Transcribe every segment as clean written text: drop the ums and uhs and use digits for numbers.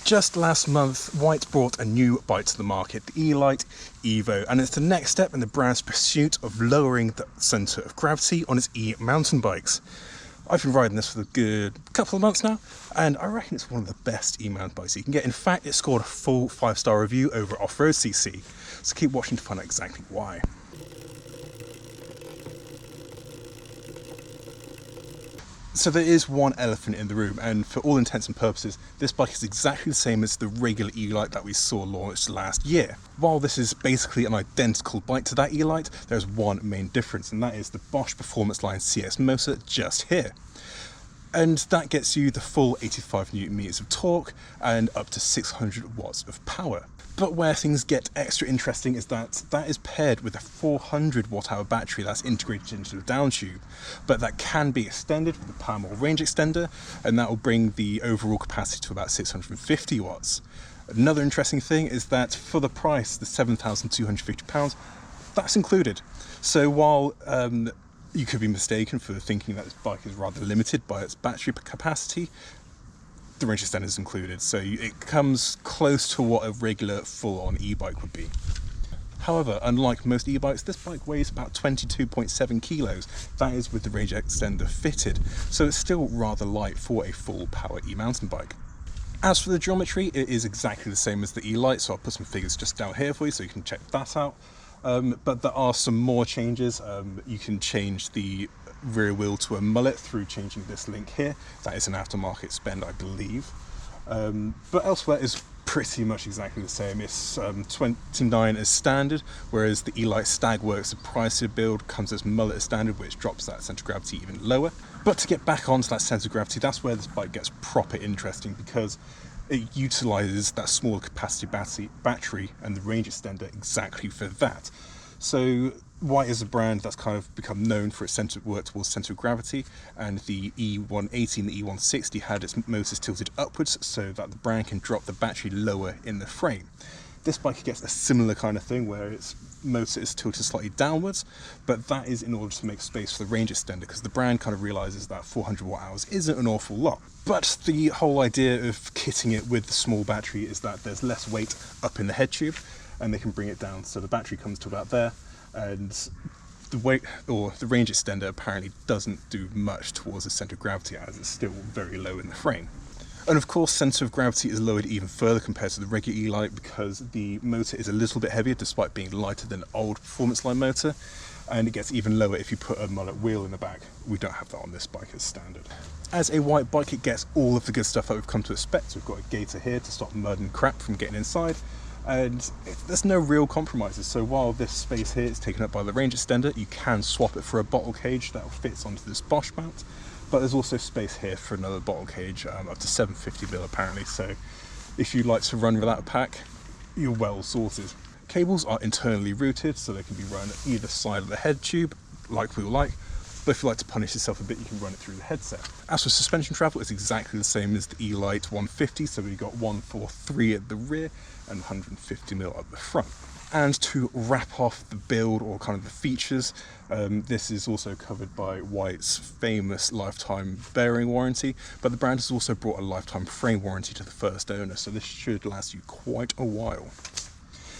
Just last month, Whyte brought a new bike to the market, the E-Lyte Evo, and it's the next step in the brand's pursuit of lowering the centre of gravity on its e-mountain bikes. I've been riding this for a good couple of months now, and I reckon it's one of the best e-mountain bikes you can get. In fact, it scored a full 5-star review over off-road.cc, so keep watching to find out exactly why. So there is one elephant in the room, and for all intents and purposes, this bike is exactly the same as the regular E-Lyte that we saw launched last year. While this is basically an identical bike to that E-Lyte, there's one main difference, and that is the Bosch Performance LIne CX motor just here. And that gets you the full 85 Nm of torque and up to 600 watts of power. But where things get extra interesting is that that is paired with a 400 watt-hour battery that's integrated into the down tube, but that can be extended with the Power More range extender, and that will bring the overall capacity to about 650 watts. Another interesting thing is that for the price, the £7,250, that's included. So while you could be mistaken for thinking that this bike is rather limited by its battery capacity, the range extender is included, so it comes close to what a regular full-on e-bike would be. However, unlike most e-bikes, this bike weighs about 22.7 kilos. That is with the range extender fitted, so it's still rather light for a full power e-mountain bike. As for the geometry, it is exactly the same as the E-Lyte, so I'll put some figures just down here for you so you can check that out. But there are some more changes. You can change the rear wheel to a mullet through changing this link here. That is an aftermarket spend, I believe. But elsewhere is pretty much exactly the same. It's 29 as standard, whereas the E-Lyte Stagworks, the pricier build, comes as mullet as standard, which drops that centre of gravity even lower. But to get back onto that centre of gravity, that's where this bike gets proper interesting, because it utilises that smaller capacity battery and the range extender exactly for that. So Whyte is a brand that's kind of become known for its work towards centre of gravity, and the E180 and the E160 had its motors tilted upwards so that the brand can drop the battery lower in the frame. This bike gets a similar kind of thing where its motor is tilted slightly downwards, but that is in order to make space for the range extender, because the brand kind of realises that 400 watt hours isn't an awful lot. But the whole idea of kitting it with the small battery is that there's less weight up in the head tube, and they can bring it down so the battery comes to about there, and the weight or the range extender apparently doesn't do much towards the centre of gravity, as it's still very low in the frame. And of course, centre of gravity is lowered even further compared to the regular E-Lyte, because the motor is a little bit heavier despite being lighter than an old Performance LIne motor, and it gets even lower if you put a mullet wheel in the back. We don't have that on this bike as standard. As a Whyte bike, it gets all of the good stuff that we've come to expect. So we've got a gator here to stop mud and crap from getting inside, and there's no real compromises. So while this space here is taken up by the range extender, you can swap it for a bottle cage that fits onto this Bosch mount. But there's also space here for another bottle cage, up to 750ml apparently, so if you like to run without a pack, you're well sorted. Cables are internally routed, so they can be run at either side of the head tube, like we all like, but if you like to punish yourself a bit, you can run it through the headset. As for suspension travel, it's exactly the same as the E-Lyte 150, so we've got 143 at the rear and 150ml at the front. And to wrap off the build, or kind of the features, this is also covered by Whyte's famous lifetime bearing warranty, but the brand has also brought a lifetime frame warranty to the first owner, so this should last you quite a while.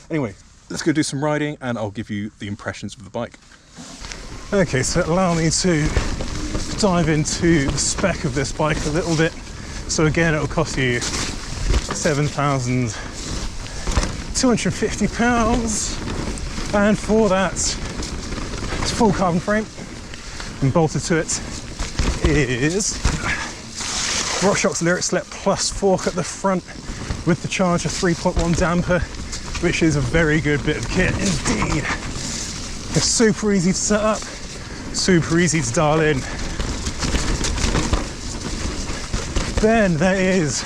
Anyway, let's go do some riding and I'll give you the impressions of the bike. Okay, so allow me to dive into the spec of this bike a little bit. So again, it'll cost you £7,250, and for that, it's full carbon frame, and bolted to it is RockShox Lyric Select Plus fork at the front with the Charger 3.1 damper, which is a very good bit of kit indeed. It's super easy to set up, super easy to dial in. Then there is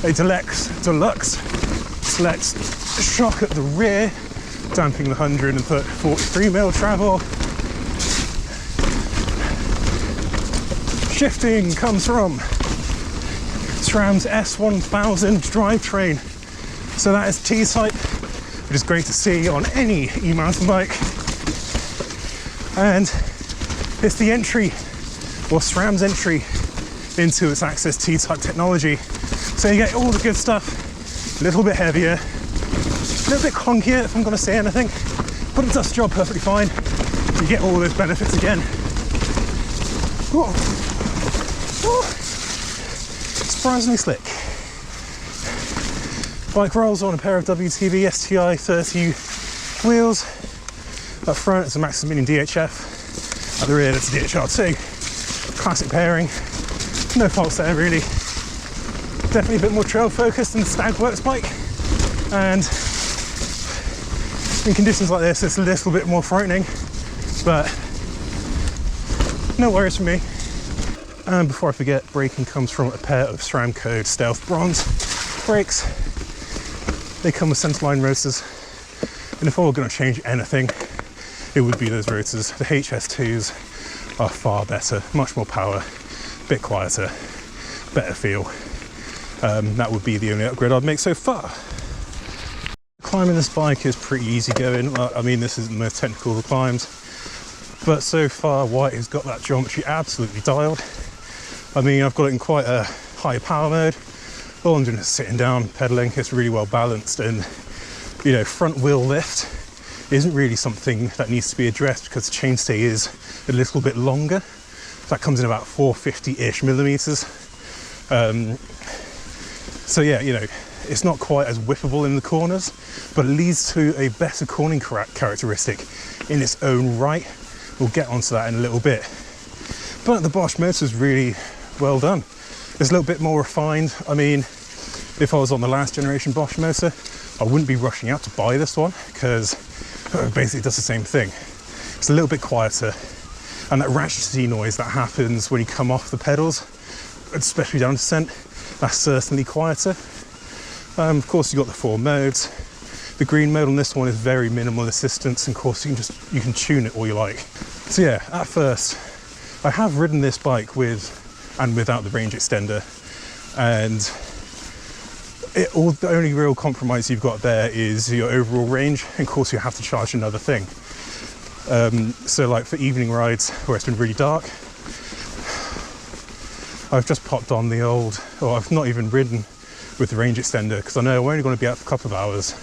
a Deluxe Select shock at the rear, damping the 143mm travel. Shifting comes from SRAM's S1000 drivetrain, so that is T-type, which is great to see on any e-mountain bike. And it's the entry, or SRAM's entry, into its Access T-type technology. So you get all the good stuff, a little bit heavier, a little bit clunkier if I'm going to say anything, but it does the job perfectly fine. You get all those benefits again. Whoa. Whoa. Surprisingly slick. Bike rolls on a pair of WTB STI 30 wheels. Up front it's a Maximilian DHF, at the rear it's a DHR2. Classic pairing, no faults there really. Definitely a bit more trail focused than the Stagworks bike, and in conditions like this it's a little bit more frightening, but no worries for me. And before I forget, braking comes from a pair of SRAM Code Stealth Bronze brakes. They come with centerline rotors, and if I were going to change anything, it would be those rotors. The HS2s are far better, much more power, a bit quieter, better feel. That would be the only upgrade I'd make so far. Climbing this bike is pretty easy going. I mean, this isn't the most technical of the climbs, but so far Whyte has got that geometry absolutely dialed. I mean, I've got it in quite a high power mode. All I'm doing is sitting down, pedaling. It's really well balanced, and you know, front wheel lift isn't really something that needs to be addressed because the chainstay is a little bit longer. That comes in about 450-ish millimeters. So yeah, you know, it's not quite as whippable in the corners, but it leads to a better cornering characteristic in its own right. We'll get onto that in a little bit. But the Bosch motor is really well done. It's a little bit more refined. I mean, if I was on the last generation Bosch motor, I wouldn't be rushing out to buy this one because it basically does the same thing. It's a little bit quieter, and that ratchety noise that happens when you come off the pedals, especially down descent, that's certainly quieter. Of course, you've got the 4 modes. The green mode on this one is very minimal assistance, and of course you can tune it all you like. So yeah, at first, I have ridden this bike with and without the range extender, and the only real compromise you've got there is your overall range, and of course you have to charge another thing. So like for evening rides where it's been really dark, I've just popped on the old, or I've not even ridden with the range extender because I know we're only going to be out for a couple of hours,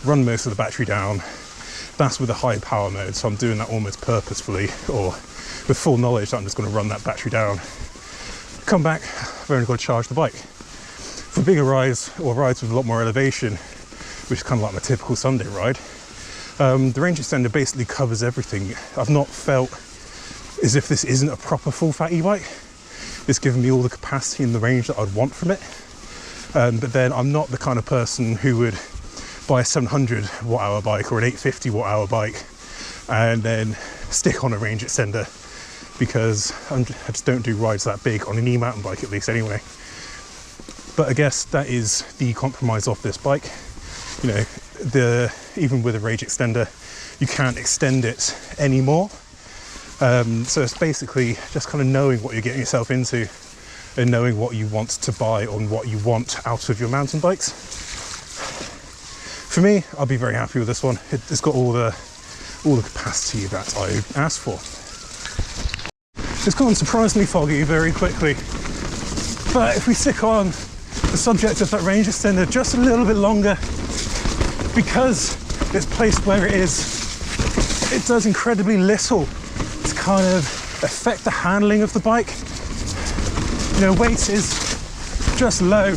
run most of the battery down. That's with a high power mode, so I'm doing that almost purposefully, or with full knowledge that I'm just going to run that battery down. Come back, I've only got to charge the bike. For bigger rides, or rides with a lot more elevation, which is kind of like my typical Sunday ride, the range extender basically covers everything. I've not felt as if this isn't a proper full fat e-bike. It's given me all the capacity and the range that I'd want from it. But then I'm not the kind of person who would buy a 700 watt hour bike or an 850 watt hour bike and then stick on a range extender, because I just don't do rides that big on an e-mountain bike, at least anyway. But I guess that is the compromise of this bike. You know, even with a range extender, you can't extend it anymore. So it's basically just kind of knowing what you're getting yourself into and knowing what you want to buy and what you want out of your mountain bikes. For me, I'll be very happy with this one. It's got all the capacity that I asked for. It's gone surprisingly foggy very quickly, but if we stick on the subject of that range extender just a little bit longer, because it's placed where it is, it does incredibly little to kind of affect the handling of the bike. You know, weight is just low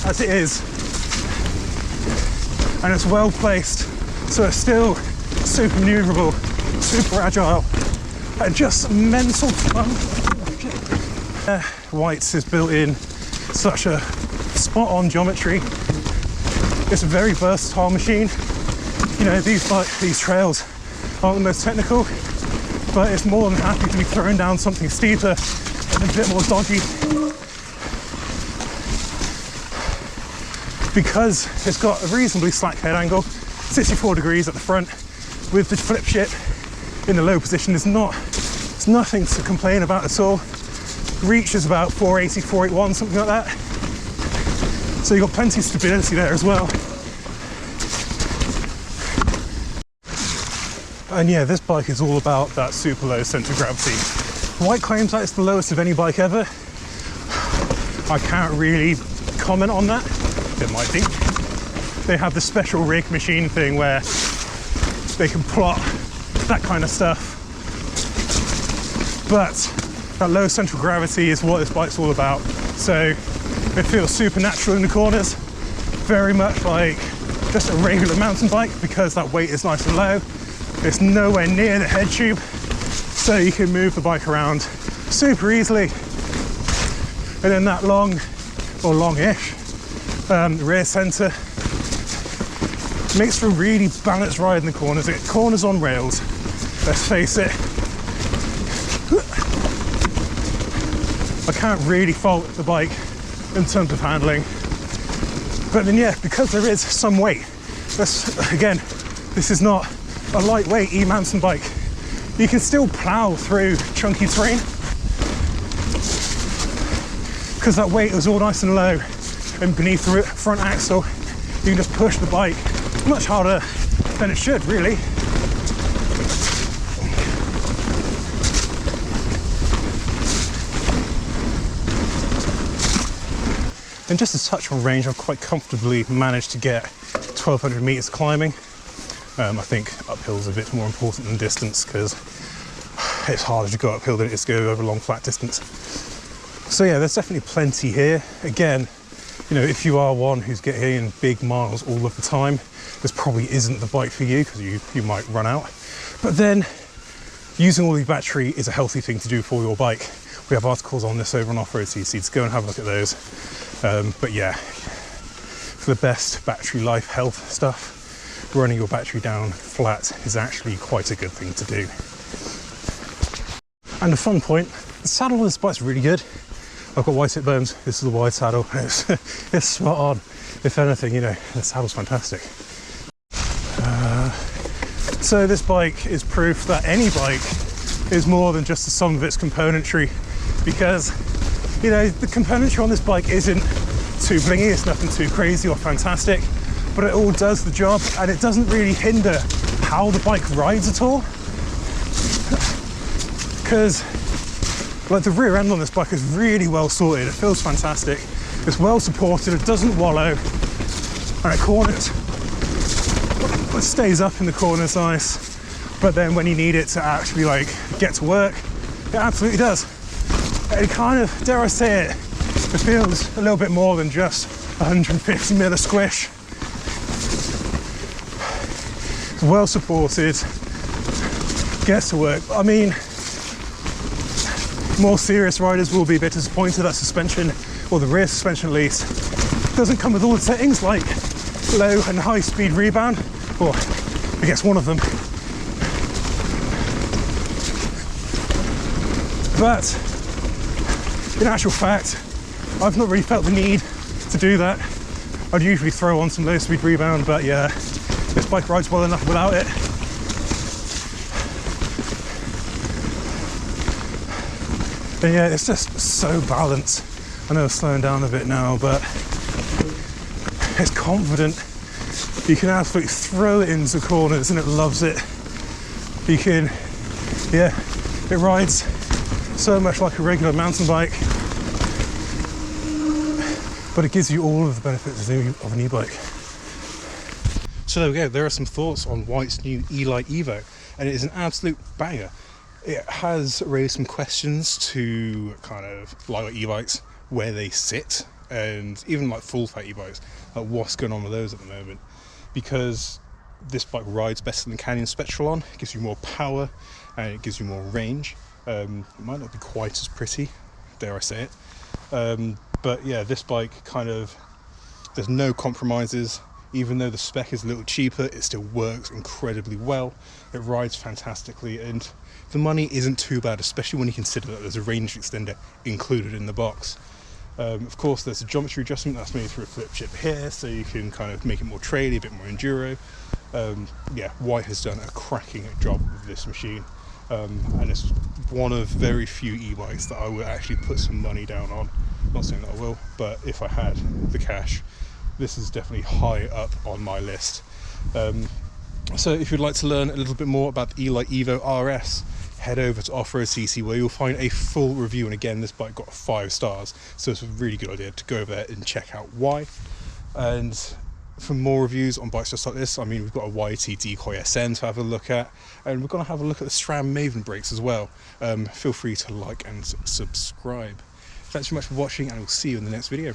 as it is, and it's well placed, so it's still super maneuverable, super agile, and just mental fun. Whyte's is built in such a spot-on geometry. It's a very versatile machine. You know, these trails aren't the most technical, but it's more than happy to be thrown down something steeper and a bit more dodgy, because it's got a reasonably slack head angle, 64 degrees at the front, with the flip ship in the low position. It's nothing to complain about at all. Reach is about 480, 481, something like that. So you've got plenty of stability there as well. And yeah, this bike is all about that super low center of gravity. Whyte claims that it's the lowest of any bike ever. I can't really comment on that. It might be. They have the special rig machine thing where they can plot that kind of stuff. But that low central gravity is what this bike's all about. So it feels super natural in the corners, very much like just a regular mountain bike because that weight is nice and low. It's nowhere near the head tube, so you can move the bike around super easily. And then that long, or longish, rear centre makes for a really balanced ride in the corners. It corners on rails, let's face it. I can't really fault the bike in terms of handling. But then yeah, because there is some weight, again, this is not a lightweight e-mountain bike. You can still plow through chunky terrain because that weight is all nice and low, and beneath the front axle you can just push the bike much harder than it should, really. And just to touch on range, I've quite comfortably managed to get 1,200 meters climbing. I think uphill's a bit more important than distance because it's harder to go uphill than it is to go over a long flat distance. So yeah, there's definitely plenty here. Again, you know, if you are one who's getting big miles all of the time, this probably isn't the bike for you because you might run out. But then using all the battery is a healthy thing to do for your bike. We have articles on this over on off-road.cc, so go and have a look at those. But yeah, for the best battery life health stuff, running your battery down flat is actually quite a good thing to do. And a fun point, the saddle on this bike's really good. I've got Whyte bones, this is the wide saddle. It's spot on. If anything, you know, the saddle's fantastic. So this bike is proof that any bike is more than just the sum of its componentry, because, you know, the componentry on this bike isn't too blingy, it's nothing too crazy or fantastic, but it all does the job, and it doesn't really hinder how the bike rides at all. Because like the rear end on this bike is really well sorted, it feels fantastic, it's well supported, it doesn't wallow, and it corners, it stays up in the corners nice, but then when you need it to actually like get to work, it absolutely does. It kind of, dare I say it, it feels a little bit more than just 150 mil of squish. It's well supported, gets to work. I mean, more serious riders will be a bit disappointed that suspension, or the rear suspension at least, doesn't come with all the settings like low and high speed rebound, or I guess one of them. But in actual fact, I've not really felt the need to do that. I'd usually throw on some low speed rebound, but yeah, this bike rides well enough without it. And yeah, it's just so balanced. I know it's slowing down a bit now, but it's confident. You can absolutely throw it into corners and it loves it. You can, yeah, it rides so much like a regular mountain bike, but it gives you all of the benefits of an e-bike. So there we go, there are some thoughts on Whyte's new E-Lyte Evo, and it is an absolute banger. It has raised some questions to kind of lightweight e-bikes, where they sit, and even like full fat e-bikes, like what's going on with those at the moment. Because this bike rides better than the Canyon Spectral, it gives you more power and it gives you more range. It might not be quite as pretty, dare I say it. But yeah, this bike kind of, there's no compromises. Even though the spec is a little cheaper, it still works incredibly well. It rides fantastically, and the money isn't too bad, especially when you consider that there's a range extender included in the box. Of course, there's a geometry adjustment that's made through a flip chip here, so you can kind of make it more traily, a bit more enduro. Yeah, Whyte has done a cracking job with this machine, and it's one of very few e-bikes that I would actually put some money down on. Not saying that I will, but if I had the cash, this is definitely high up on my list. So if you'd like to learn a little bit more about the E-Lyte Evo RS, head over to off-road.cc where you'll find a full review, and again this bike got 5 stars, so it's a really good idea to go over there and check out why. And for more reviews on bikes just like this, I mean, we've got a Yeti Decoy SN to have a look at, and we're going to have a look at the SRAM Maven brakes as well. Feel free to like and subscribe. Thanks very much for watching, and we'll see you in the next video.